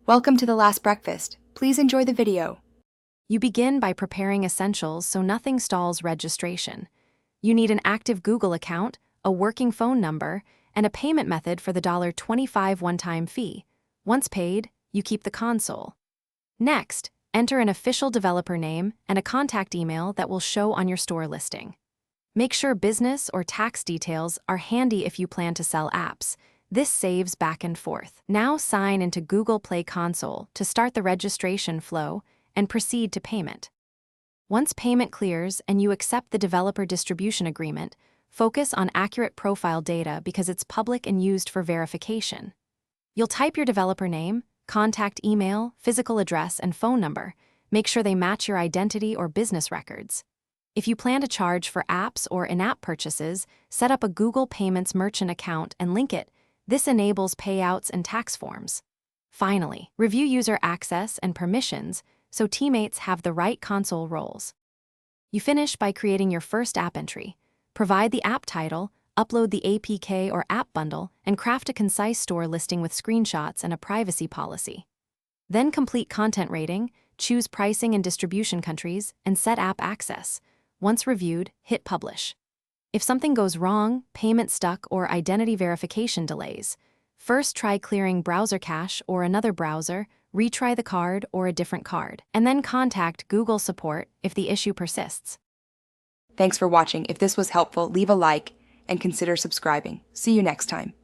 Welcome to the last breakfast. Please enjoy the video. You begin by preparing essentials so nothing stalls registration. You need an active Google account, a working phone number, and a payment method for the $25 one-time fee. Once paid, you keep the console. Next, enter an official developer name and a contact email that will show on your store listing. Make sure business or tax details are handy if you plan to sell apps. This saves back and forth. Now sign into Google Play Console to start the registration flow and proceed to payment. Once payment clears and you accept the developer distribution agreement, focus on accurate profile data because it's public and used for verification. You'll type your developer name, contact email, physical address, and phone number. Make sure they match your identity or business records. If you plan to charge for apps or in-app purchases, set up a Google Payments merchant account and link it. This enables payouts and tax forms. Finally, review user access and permissions so teammates have the right console roles. You finish by creating your first app entry. Provide the app title, upload the APK or app bundle, and craft a concise store listing with screenshots and a privacy policy. Then complete content rating, choose pricing and distribution countries, and set app access. Once reviewed, hit publish. If something goes wrong, payment stuck, or identity verification delays, first try clearing browser cache or another browser, retry the card or a different card, and then contact Google support if the issue persists. Thanks for watching. If this was helpful, leave a like and consider subscribing. See you next time.